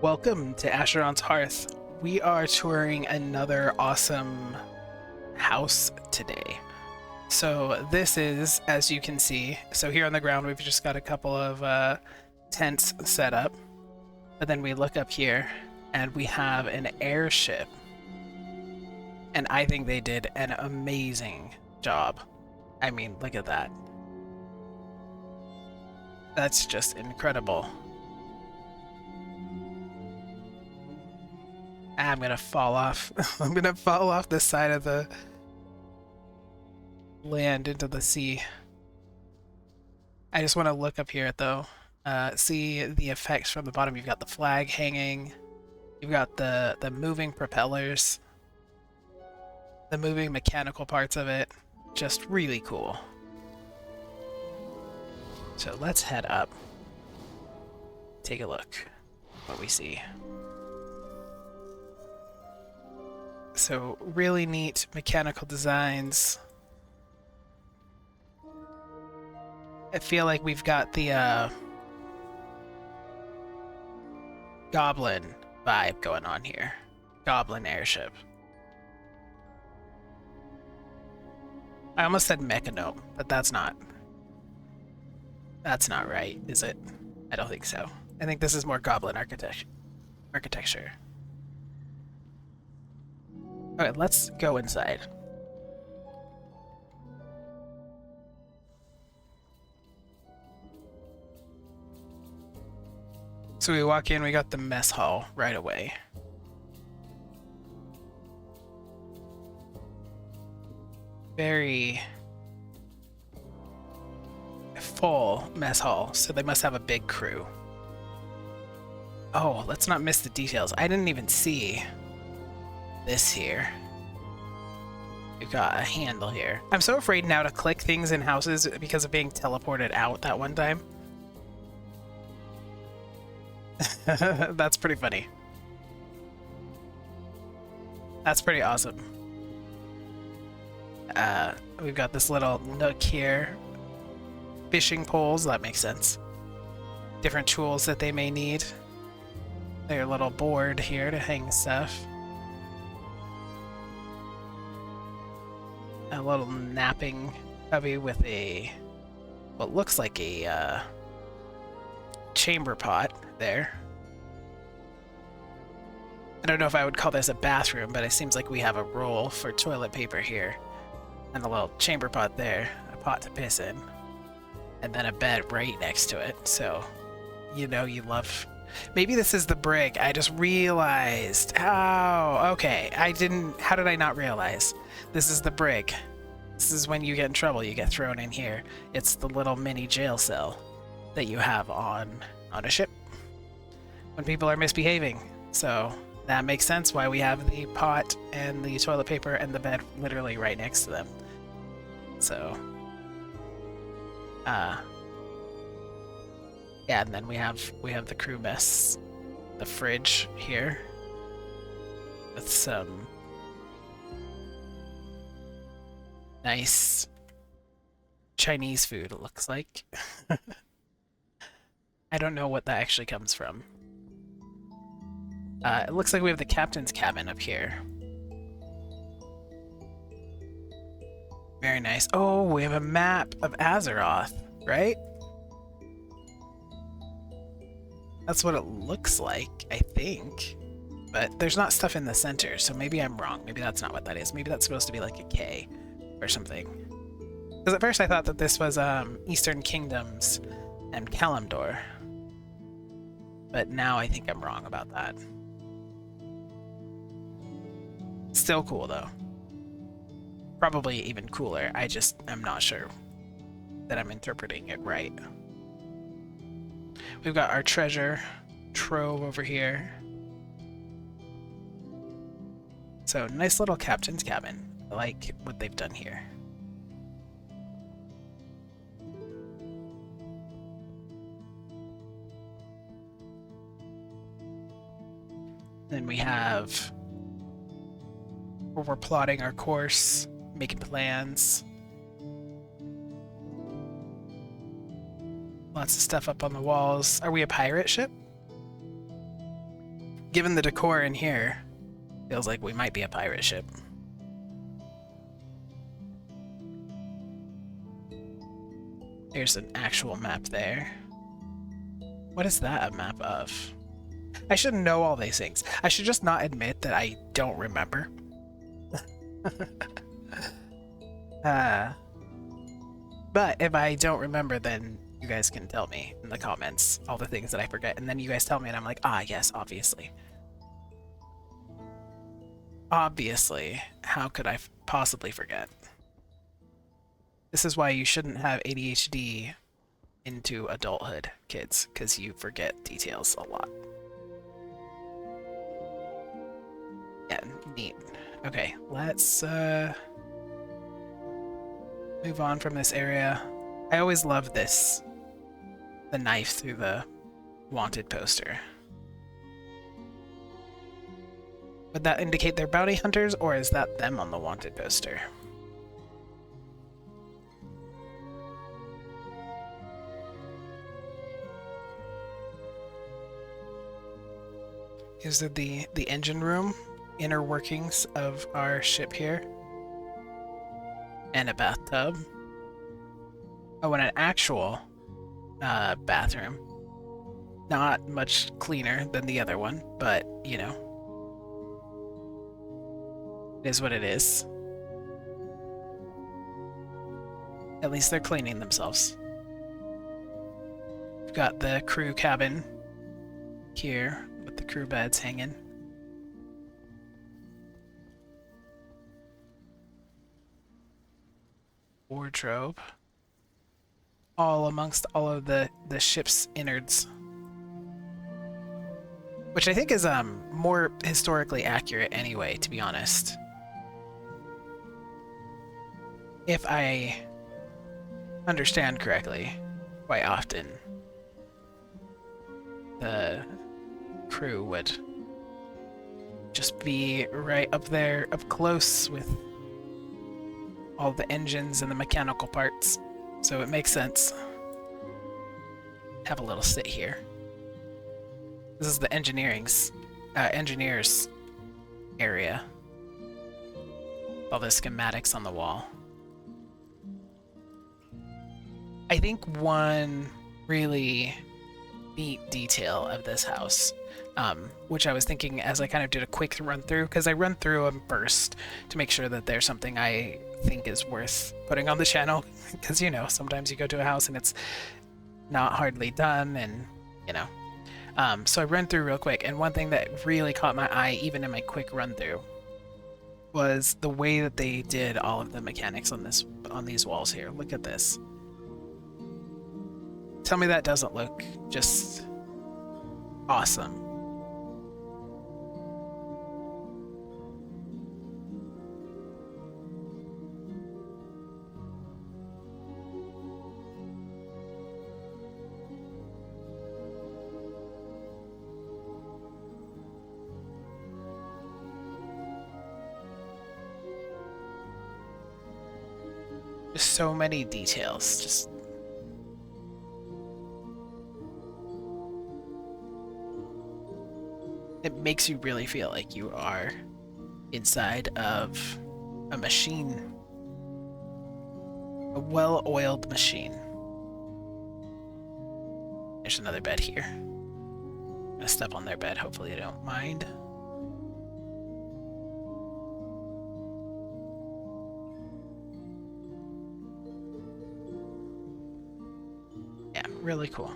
Welcome to Asheron's Hearth. We are touring another awesome house today. So this is, as you can see, so here on the ground we've just got a couple of tents set up. But then we look up here and we have an airship. And I think they did an amazing job. I mean, look at that. That's just incredible. I'm gonna fall off. I'm gonna fall off the side of the land into the sea. I just want to look up here though. See the effects from the bottom. You've got the flag hanging. You've got the moving propellers. The moving mechanical parts of it. Just really cool. So let's head up. Take a look what we see. So really neat mechanical designs. I feel like we've got the goblin vibe going on here. Goblin airship. I almost said mechanome, but that's not right, is it? I don't think so. I think this is more goblin architecture. Okay, let's go inside. So we walk in, we got the mess hall right away. Very full mess hall, so they must have a big crew. Oh, let's not miss the details. I didn't even see this here. We've got a handle here. I'm so afraid now to click things in houses because of being teleported out that one time. That's pretty funny. That's pretty awesome. We've got this little nook here. Fishing poles, that makes sense. Different tools that they may need. Their little board here to hang stuff. A little napping cubby with a what looks like a chamber pot there. I don't know if I would call this a bathroom, but it seems like we have a roll for toilet paper here. And a little chamber pot there, a pot to piss in. And then a bed right next to it, so you know you love... Maybe this is the brig. I just realized. Oh, okay. How did I not realize? This is the brig. This is when you get in trouble, you get thrown in here. It's the little mini jail cell that you have on a ship when people are misbehaving. So that makes sense why we have the pot and the toilet paper and the bed literally right next to them. So, yeah, and then we have the crew mess, the fridge here with some nice Chinese food, it looks like. I don't know what that actually comes from. It looks like we have the captain's cabin up here. Very nice. Oh, we have a map of Azeroth, right? That's what it looks like, I think. But there's not stuff in the center, so maybe I'm wrong. Maybe that's not what that is. Maybe that's supposed to be like a K or something. Because at first I thought that this was Eastern Kingdoms and Kalimdor. But now I think I'm wrong about that. Still cool, though. Probably even cooler. I'm not sure that I'm interpreting it right. We've got our treasure trove over here. So, nice little captain's cabin. I like what they've done here. Then we have where we're plotting our course, making plans. Lots of stuff up on the walls. Are we a pirate ship? given the decor in here, feels like we might be a pirate ship. There's an actual map there. What is that a map of? I should know all these things. I should just not admit that I don't remember. But if I don't remember, then you guys can tell me in the comments all the things that I forget, and then you guys tell me and I'm like, ah, yes, obviously. Obviously, how could I possibly forget? This is why you shouldn't have ADHD into adulthood, kids, because you forget details a lot. Yeah, neat. Okay, let's move on from this area. I always love this. The knife through the wanted poster. Would that indicate they're bounty hunters, or is that them on the wanted poster? Is it the engine room, inner workings of our ship here? And a bathtub. Oh, and an actual bathroom. Not much cleaner than the other one, but, you know. It is what it is. At least they're cleaning themselves. We've got the crew cabin here with the crew beds hanging. Wardrobe. All amongst all of the ship's innards. Which I think is more historically accurate anyway, to be honest. If I understand correctly, quite often the crew would just be right up there, up close with all the engines and the mechanical parts. So it makes sense. Have a little sit here. This is the engineers area. All the schematics on the wall. I think one really neat detail of this house, which I was thinking as I kind of did a quick run through, because I run through them first to make sure that there's something I think is worth putting on the channel, because, you know, sometimes you go to a house and it's not hardly done, and, you know. So I ran through real quick, and one thing that really caught my eye, even in my quick run through, was the way that they did all of the mechanics on these walls here. Look at this. Tell me that doesn't look just awesome. Just so many details. Just it makes you really feel like you are inside of a machine. A well-oiled machine. There's another bed here. I'm gonna step on their bed, hopefully they don't mind. Yeah, really cool.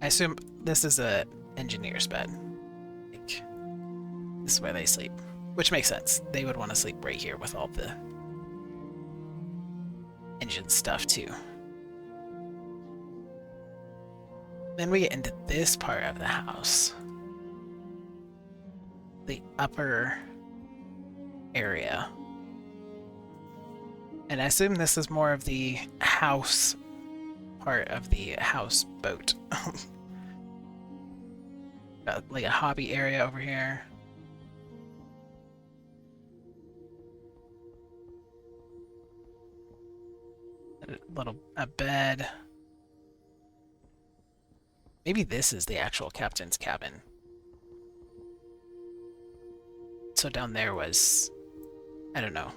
I assume this is a engineer's bed. Like, this is where they sleep. Which makes sense. They would want to sleep right here with all the engine stuff too. Then we get into this part of the house. The upper area. And I assume this is more of the house part of the houseboat. Got like a hobby area over here. A bed. Maybe this is the actual captain's cabin. also down there was, I don't know,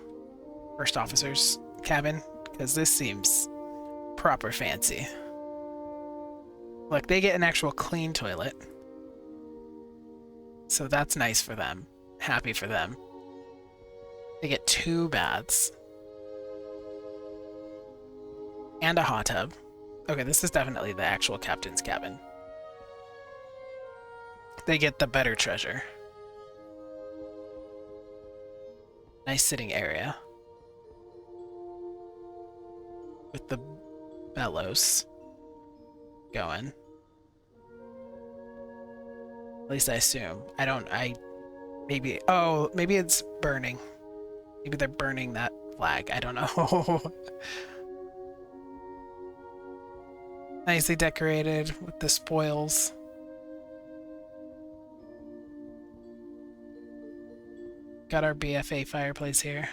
first officer's cabin, because this seems proper fancy. Look, they get an actual clean toilet. So that's nice for them. Happy for them. They get 2 baths. And a hot tub. Okay, this is definitely the actual captain's cabin. They get the better treasure. Nice sitting area. With the bellows going. At least I assume. Maybe it's burning. Maybe they're burning that flag. I don't know. Nicely decorated with the spoils. Got our BFA fireplace here.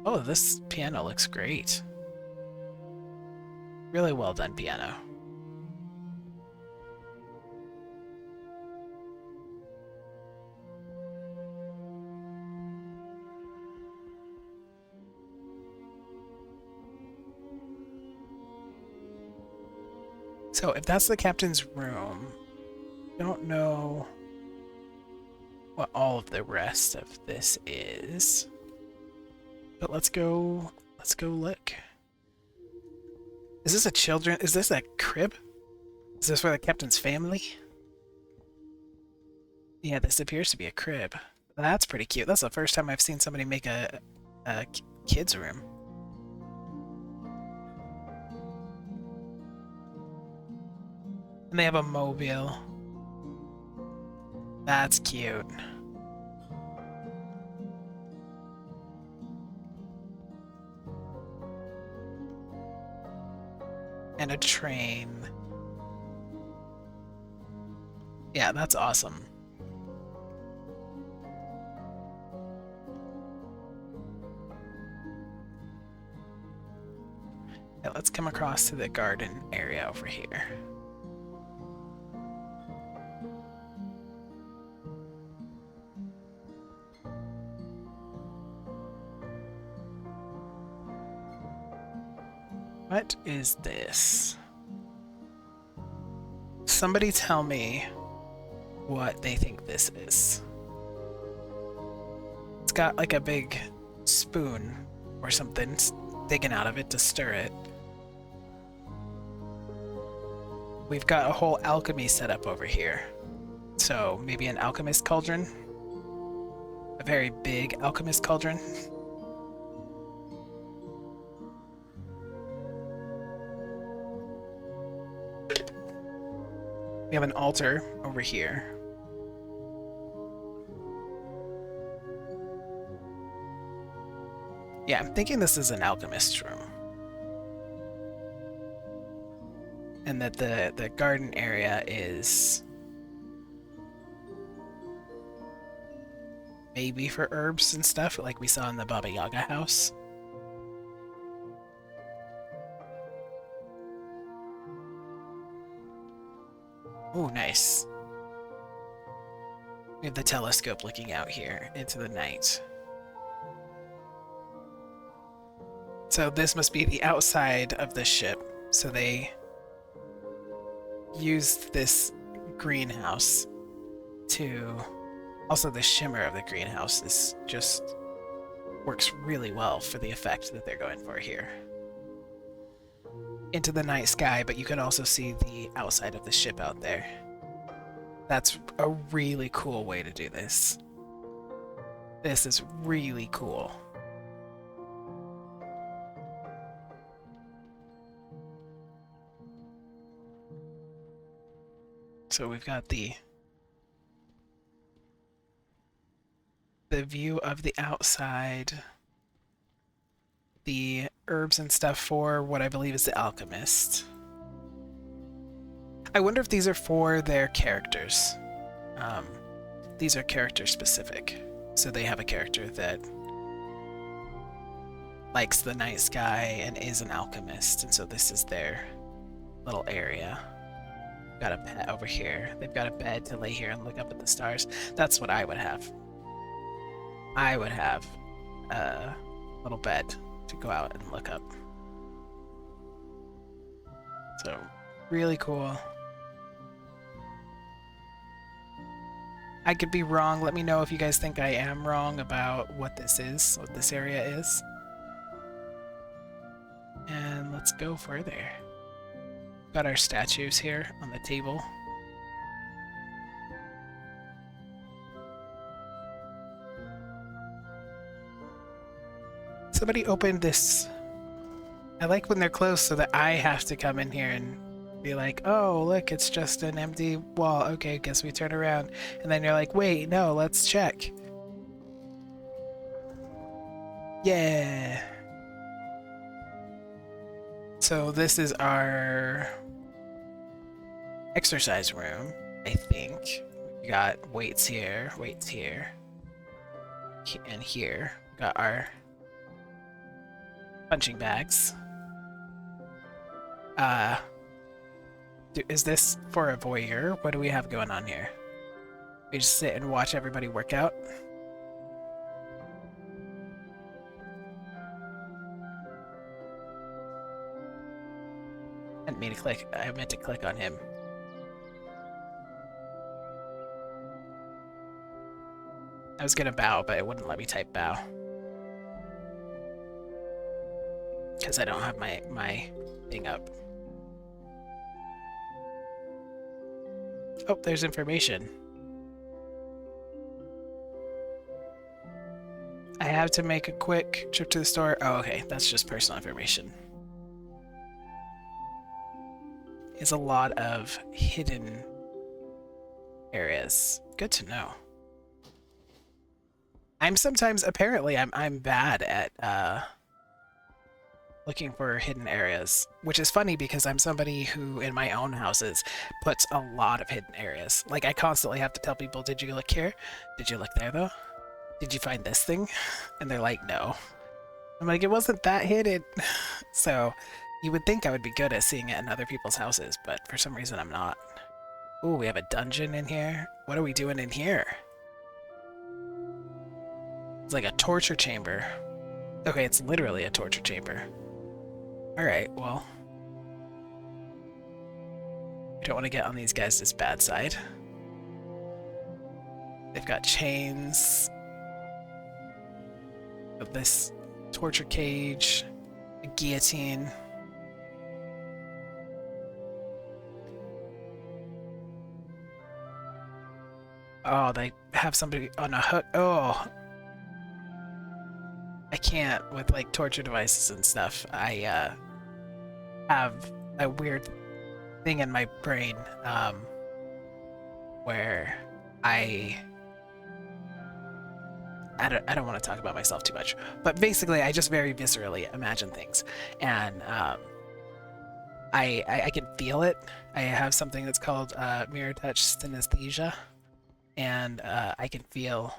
Oh, this piano looks great. Really well done piano. So if that's the captain's room, I don't know what all of the rest of this is. But let's go look. Is this a crib? Is this for the captain's family? Yeah, this appears to be a crib. That's pretty cute. That's the first time I've seen somebody make a kid's room. And they have a mobile. That's cute. And a train. Yeah, that's awesome. Yeah, let's come across to the garden area over here. What is this? Somebody tell me what they think this is. It's got like a big spoon or something sticking out of it to stir it. We've got a whole alchemy set up over here. So maybe an alchemist cauldron? A very big alchemist cauldron? We have an altar over here. Yeah, I'm thinking this is an alchemist's room. And that the garden area is maybe for herbs and stuff, like we saw in the Baba Yaga house. Oh, nice. We have the telescope looking out here into the night. So this must be the outside of the ship. So they used this greenhouse to... Also, the shimmer of the greenhouse is just... works really well for the effect that they're going for here. Into the night sky, but you can also see the outside of the ship out there. That's a really cool way to do this. This is really cool. So we've got the view of the outside, the herbs and stuff for what I believe is the alchemist. I wonder if these are for their characters. These are character specific. So they have a character that likes the night sky and is an alchemist, and so this is their little area. Got a pet over here. They've got a bed to lay here and look up at the stars. That's what I would have. I would have a little bed to go out and look up. So, really cool. I could be wrong. Let me know if you guys think I am wrong about what this is, what this area is. And let's go further. Got our statues here on the table. Somebody opened this. I like when they're closed so that I have to come in here and be like, oh, look, it's just an empty wall. Okay, guess we turn around. And then you're like, wait, no, let's check. Yeah. So this is our exercise room, I think. We got weights here, and here. We got our punching bags. Is this for a voyeur? What do we have going on here? We just sit and watch everybody work out? I meant to click on him. I was gonna bow, but it wouldn't let me type bow. Because I don't have my thing up. Oh, there's information. I have to make a quick trip to the store. Oh, okay, that's just personal information. There's a lot of hidden areas. Good to know. Apparently I'm bad at looking for hidden areas, which is funny because I'm somebody who in my own houses puts a lot of hidden areas. Like I constantly have to tell people, did you look here? Did you look there though? Did you find this thing? And they're like, no. I'm like, it wasn't that hidden. So you would think I would be good at seeing it in other people's houses, but for some reason I'm not. Ooh, we have a dungeon in here. What are we doing in here? It's like a torture chamber. Okay, it's literally a torture chamber. Alright, well. We don't want to get on these guys' bad side. They've got chains. Of this torture cage. A guillotine. Oh, they have somebody on a hook. Oh. I can't with like torture devices and stuff. I have a weird thing in my brain where I don't want to talk about myself too much, but basically I just very viscerally imagine things, and I can feel it. I have something that's called mirror touch synesthesia, and I can feel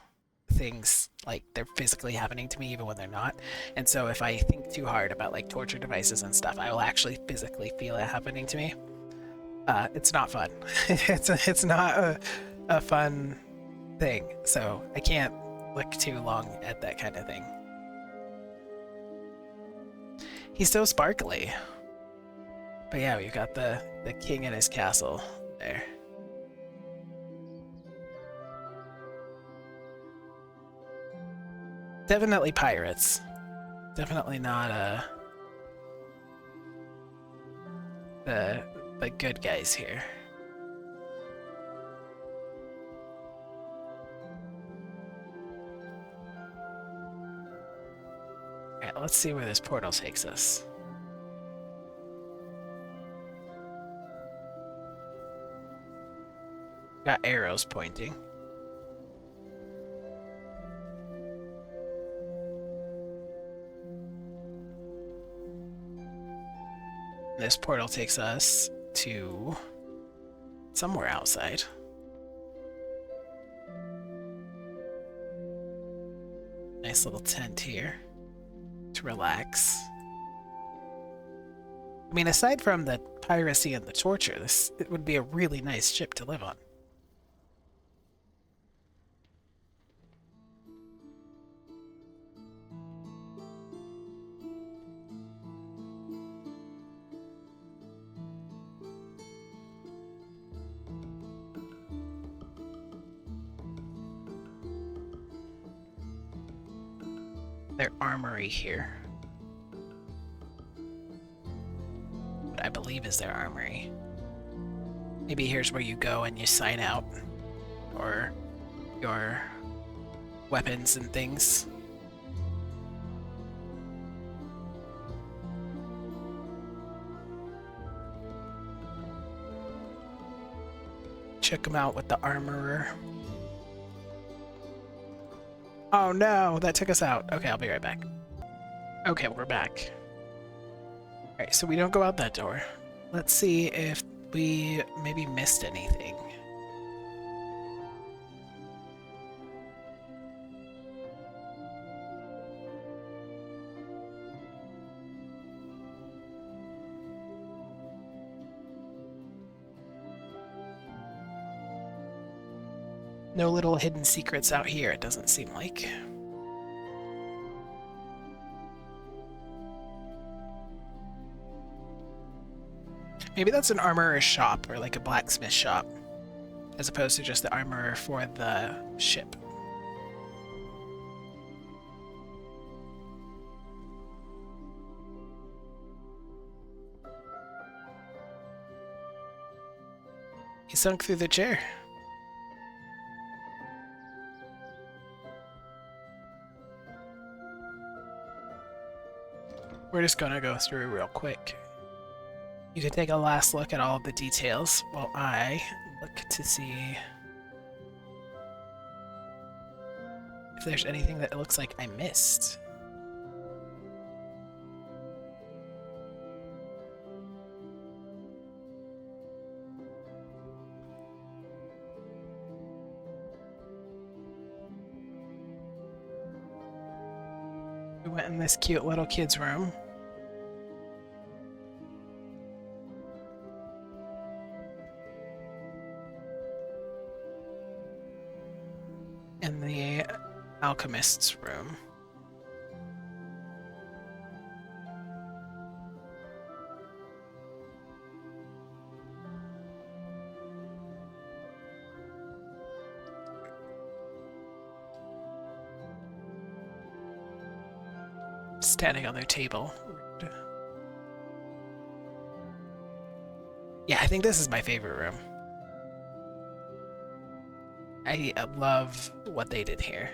things like they're physically happening to me even when they're not. And so if I think too hard about like torture devices and stuff, I will actually physically feel it happening to me. It's not fun. it's not a fun thing. So I can't look too long at that kind of thing. He's so sparkly. But yeah, we've got the king in his castle there. Definitely pirates. Definitely not the good guys here. Alright, let's see where this portal takes us. Got arrows pointing. This portal takes us to somewhere outside. Nice little tent here to relax. I mean, aside from the piracy and the torture, it would be a really nice ship to live on. Their armory here. What I believe is their armory. Maybe here's where you go and you sign out. Or your weapons and things. Check them out with the armorer. Oh no, that took us out. Okay, I'll be right back. Okay, we're back. Alright, so we don't go out that door. Let's see if we maybe missed anything. No little hidden secrets out here, it doesn't seem like. Maybe that's an armorer's shop, or like a blacksmith shop, as opposed to just the armorer for the ship. He sunk through the chair. We're just gonna go through real quick. You can take a last look at all of the details while I look to see if there's anything that it looks like I missed. We went in this cute little kid's room. In the alchemist's room. Standing on their table. Yeah, I think this is my favorite room. I love what they did here.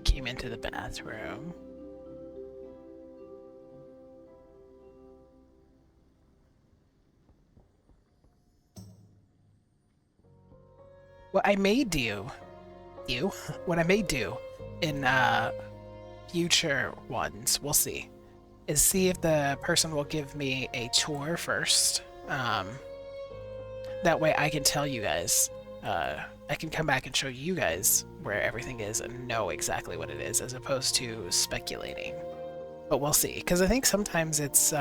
Came into the bathroom. What I may do, what I may do in future ones, we'll see, is see if the person will give me a tour first. That way I can tell you guys, I can come back and show you guys where everything is and know exactly what it is, as opposed to speculating. But we'll see, because I think sometimes it's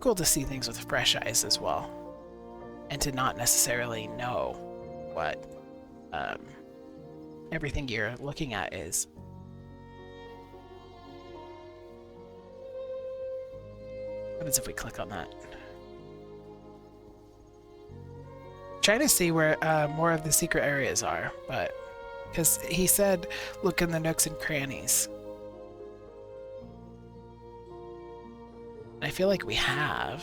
cool to see things with fresh eyes as well, and to not necessarily know what everything you're looking at is. What happens if we click on that? Trying to see where more of the secret areas are, but because he said look in the nooks and crannies. I feel like we have,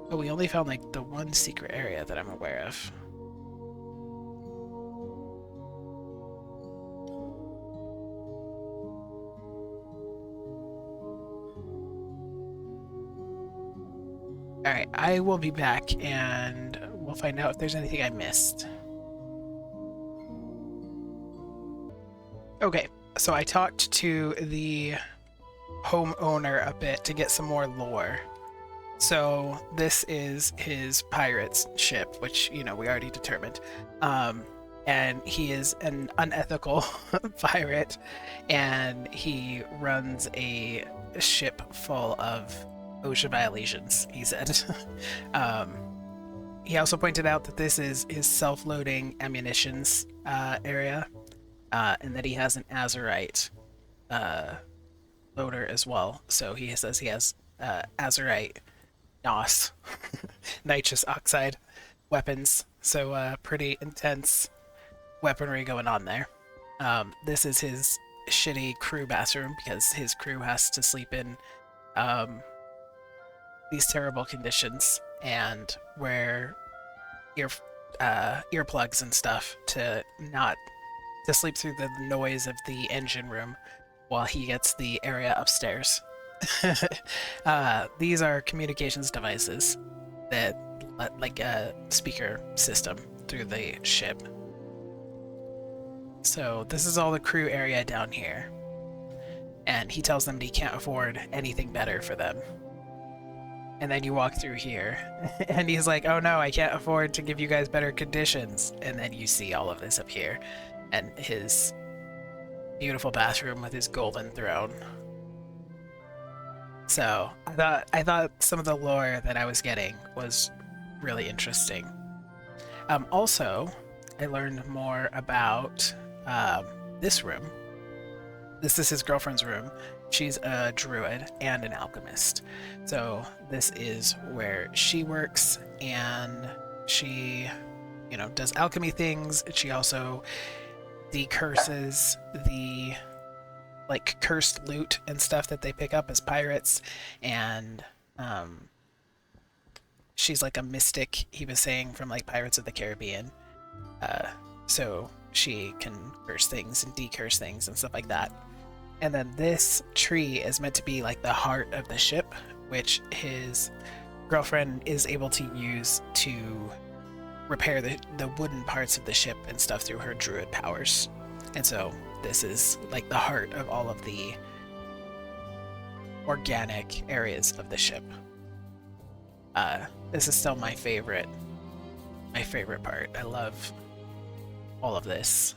but we only found like the one secret area that I'm aware of. Alright, I will be back and we'll find out if there's anything I missed. Okay, so I talked to the homeowner a bit to get some more lore. So this is his pirate's ship, which, you know, we already determined. And he is an unethical pirate, and he runs a ship full of OSHA violations, he said. He also pointed out that this is his self-loading ammunitions area, and that he has an azurite loader as well. So he says he has azurite NOS, nitrous oxide weapons. So pretty intense weaponry going on there. This is his shitty crew bathroom because his crew has to sleep in these terrible conditions and wear earplugs and stuff to sleep through the noise of the engine room while he gets the area upstairs. These are communications devices that let, like a speaker system through the ship. So this is all the crew area down here. And he tells them that he can't afford anything better for them. And then you walk through here, and he's like, oh no, I can't afford to give you guys better conditions. And then you see all of this up here, and his beautiful bathroom with his golden throne. So I thought some of the lore that I was getting was really interesting. Also, I learned more about this room. This is his girlfriend's room. She's a druid and an alchemist. So this is where she works, and she, you know, does alchemy things. She also decurses the like cursed loot and stuff that they pick up as pirates, and she's like a mystic, he was saying, from like Pirates of the Caribbean. So she can curse things and decurse things and stuff like that. And then this tree is meant to be like the heart of the ship, which his girlfriend is able to use to repair the wooden parts of the ship and stuff through her druid powers. And so this is like the heart of all of the organic areas of the ship. This is still my favorite part. I love all of this.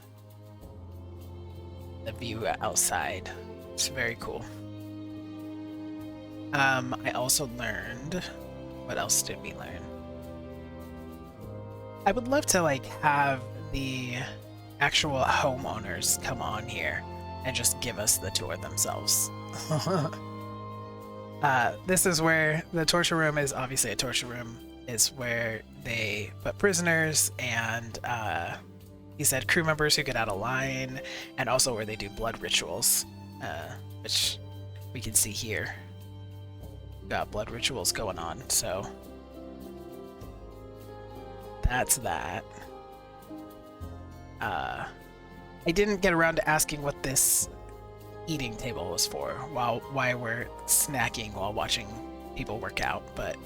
The view outside. It's very cool. I also learned... What else did we learn? I would love to like have the actual homeowners come on here and just give us the tour themselves. This is where the torture room is. Obviously a torture room is where they put prisoners and he said crew members who get out of line, and also where they do blood rituals, which we can see here. We've got blood rituals going on, so that's that. I didn't get around to asking what this eating table was for, why we're snacking while watching people work out, but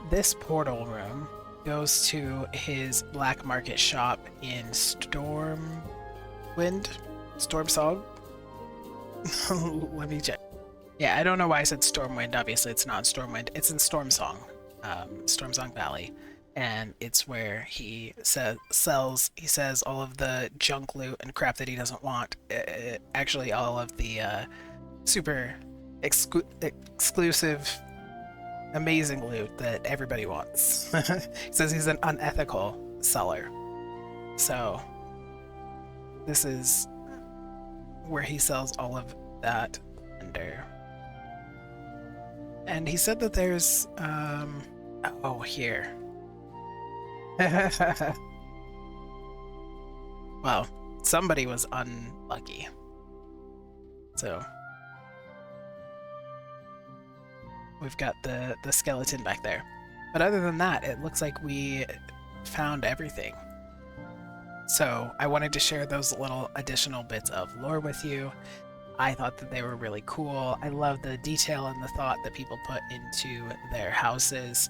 this portal room goes to his black market shop in Stormsong? Let me check. Yeah, I don't know why I said Stormwind. Obviously, it's not in Stormwind. It's in Stormsong, Stormsong Valley, and it's where he sells all of the junk loot and crap that he doesn't want. Actually, all of the super exclusive, amazing loot that everybody wants. He says he's an unethical seller. So this is where he sells all of that under. And he said that there's oh, here. Well, somebody was unlucky. So we've got the skeleton back there. But other than that, it looks like we found everything. So I wanted to share those little additional bits of lore with you. I thought that they were really cool. I love the detail and the thought that people put into their houses.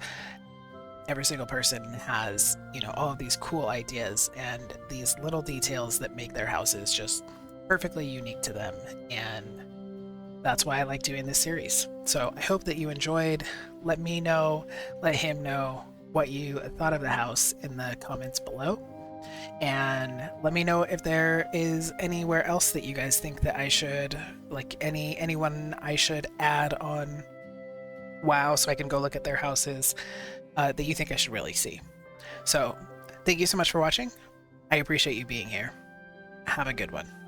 every single person has, you know, all of these cool ideas and these little details that make their houses just perfectly unique to them. And that's why I like doing this series. So I hope that you enjoyed. Let me know, let him know what you thought of the house in the comments below. And let me know if there is anywhere else that you guys think that I should, like anyone I should add on WoW so I can go look at their houses that you think I should really see. So thank you so much for watching. I appreciate you being here. Have a good one.